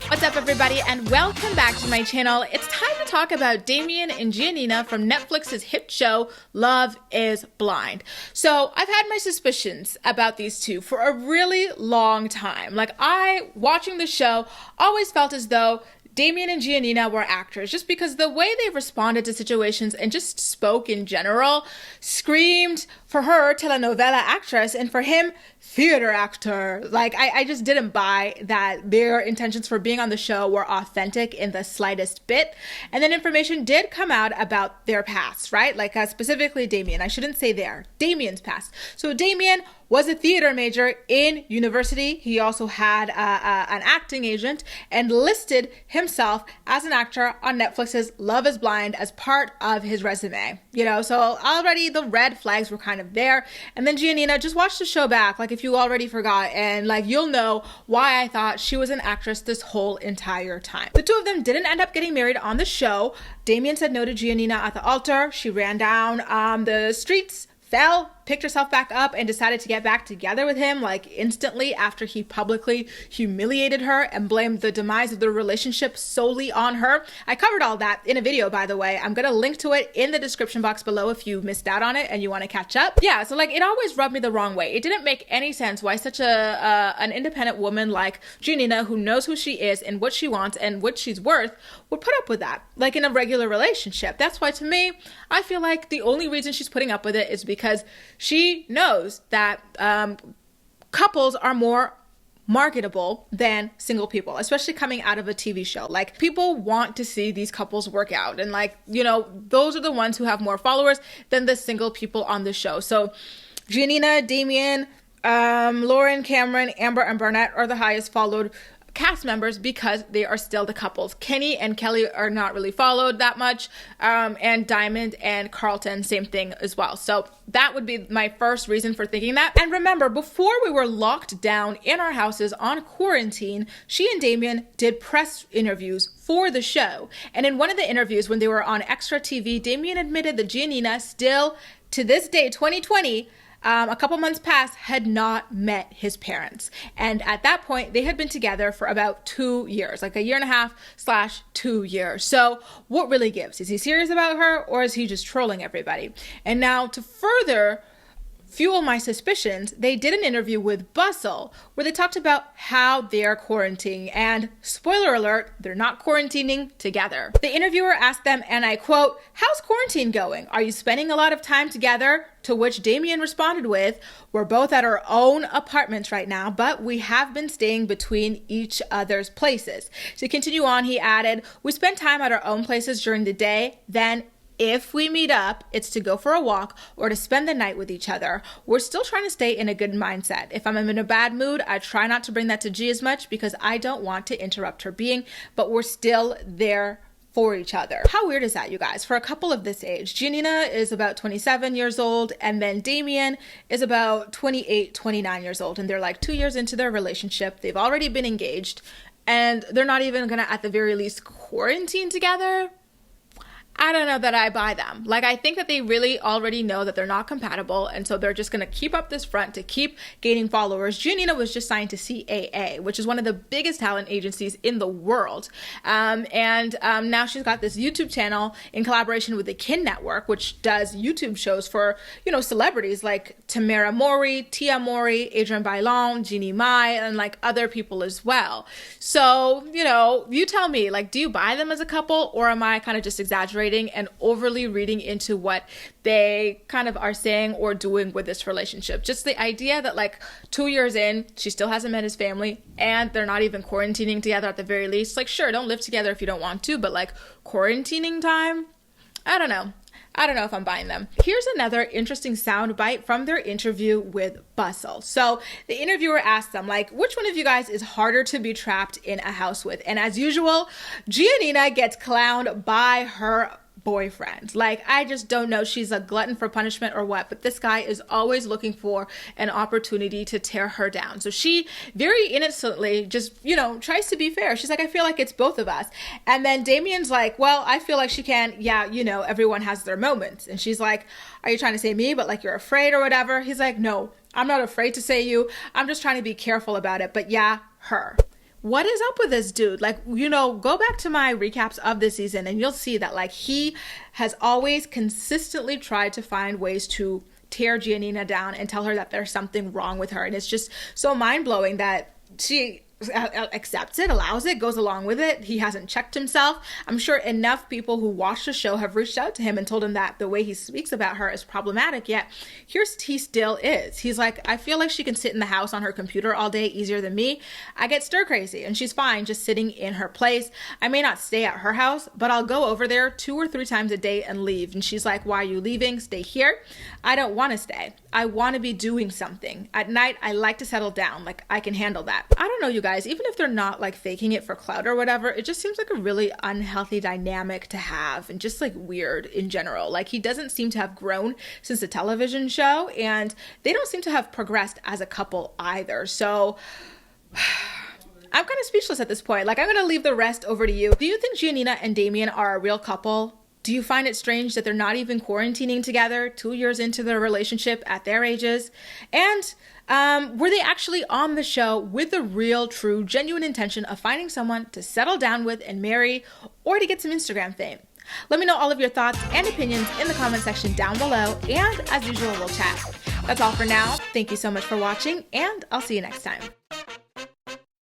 What's up, everybody, and welcome back to my channel. It's time to talk about Damien and Giannina from Netflix's hit show, Love is Blind. So I've had my suspicions about these two for a really long time. Watching the show, always felt as though Damien and Giannina were actors, just because the way they responded to situations and just spoke in general screamed, for her, telenovela actress, and for him, theater actor. I just didn't buy that their intentions for being on the show were authentic in the slightest bit. And then information did come out about their past, right? Specifically Damien. I shouldn't say Damien's past. So Damien was a theater major in university. He also had an acting agent and listed himself as an actor on Netflix's Love is Blind as part of his resume. So already the red flags were kind of there. And then Giannina, just watch the show back, if you already forgot, and you'll know why I thought she was an actress this whole entire time. The two of them didn't end up getting married on the show. Damien said no to Giannina at the altar. She ran down the streets, fell, picked herself back up, and decided to get back together with him instantly after he publicly humiliated her and blamed the demise of the relationship solely on her. I covered all that in a video, by the way. I'm gonna link to it in the description box below if you missed out on it and you want to catch up. Yeah, so it always rubbed me the wrong way. It didn't make any sense why such an independent woman like Giannina, who knows who she is and what she wants and what she's worth, would put up with that in a regular relationship. That's why, to me, I feel like the only reason she's putting up with it is because she knows that couples are more marketable than single people, especially coming out of a TV show. People want to see these couples work out, and those are the ones who have more followers than the single people on the show. So Giannina, Damien, Lauren, Cameron, Amber, and Barnett are the highest followed cast members because they are still the couples. Kenny and Kelly are not really followed that much, and Diamond and Carlton, same thing as well. So that would be my first reason for thinking that. And remember, before we were locked down in our houses on quarantine, she and Damien did press interviews for the show. And in one of the interviews when they were on Extra TV, Damien admitted that Giannina still, to this day, 2020, a couple months past, had not met his parents. And at that point, they had been together for about 2 years, a year and a half / 2 years. So what really gives? Is he serious about her, or is he just trolling everybody? And now, to further fuel my suspicions, they did an interview with Bustle where they talked about how they're quarantining, and spoiler alert, they're not quarantining together. The interviewer asked them, and I quote, "How's quarantine going? Are you spending a lot of time together?" To which Damien responded with, "We're both at our own apartments right now, but we have been staying between each other's places." To continue on, he added, "We spend time at our own places during the day, then if we meet up, it's to go for a walk or to spend the night with each other. We're still trying to stay in a good mindset. If I'm in a bad mood, I try not to bring that to G as much because I don't want to interrupt her being, but we're still there for each other." How weird is that, you guys? For a couple of this age, Giannina is about 27 years old, and then Damien is about 28, 29 years old, and they're 2 years into their relationship. They've already been engaged, and they're not even gonna, at the very least, quarantine together. I don't know that I buy them. I think that they really already know that they're not compatible, and so they're just going to keep up this front to keep gaining followers. Giannina was just signed to CAA, which is one of the biggest talent agencies in the world. Now she's got this YouTube channel in collaboration with the Kin Network, which does YouTube shows for, celebrities like Tamara Mori, Tia Mori, Adrienne Bailon, Jeannie Mai, and other people as well. So, you tell me, do you buy them as a couple, or am I kind of just exaggerating and overly reading into what they kind of are saying or doing with this relationship? Just the idea that 2 years in, she still hasn't met his family, and they're not even quarantining together at the very least. Sure, don't live together if you don't want to, but quarantining time? I don't know. I don't know if I'm buying them. Here's another interesting soundbite from their interview with Bustle. So the interviewer asked them, which one of you guys is harder to be trapped in a house with? And as usual, Giannina gets clowned by her boyfriend. I just don't know, she's a glutton for punishment or what, but this guy is always looking for an opportunity to tear her down. So she very innocently just, tries to be fair. She's I feel like it's both of us. And then Damien's well, I feel like she can, everyone has their moments. And she's are you trying to say me, but you're afraid or whatever? He's no, I'm not afraid to say you. I'm just trying to be careful about it. But yeah, her. what is up with this dude? Like, go back to my recaps of this season and you'll see that like he has always consistently tried to find ways to tear Giannina down and tell her that there's something wrong with her. And it's just so mind-blowing that she accepts it, allows it, goes along with it. He hasn't checked himself. I'm sure enough people who watch the show have reached out to him and told him that the way he speaks about her is problematic, yet he still is. He's like, I feel like she can sit in the house on her computer all day easier than me. I get stir crazy and she's fine just sitting in her place. I may not stay at her house, but I'll go over there 2 or 3 times a day and leave. And she's like, why are you leaving? Stay here. I don't want to stay. I want to be doing something. At night, I like to settle down. Like, I can handle that. I don't know, you guys, even if they're not like faking it for clout or whatever, it just seems like a really unhealthy dynamic to have and just like weird in general. Like, he doesn't seem to have grown since the television show and they don't seem to have progressed as a couple either. So I'm kind of speechless at this point. Like, I'm going to leave the rest over to you. Do you think Giannina and Damien are a real couple? Do you find it strange that they're not even quarantining together 2 years into their relationship at their ages? And were they actually on the show with the real, true, genuine intention of finding someone to settle down with and marry, or to get some Instagram fame? Let me know all of your thoughts and opinions in the comment section down below, and as usual, we'll chat. That's all for now. Thank you so much for watching, and I'll see you next time.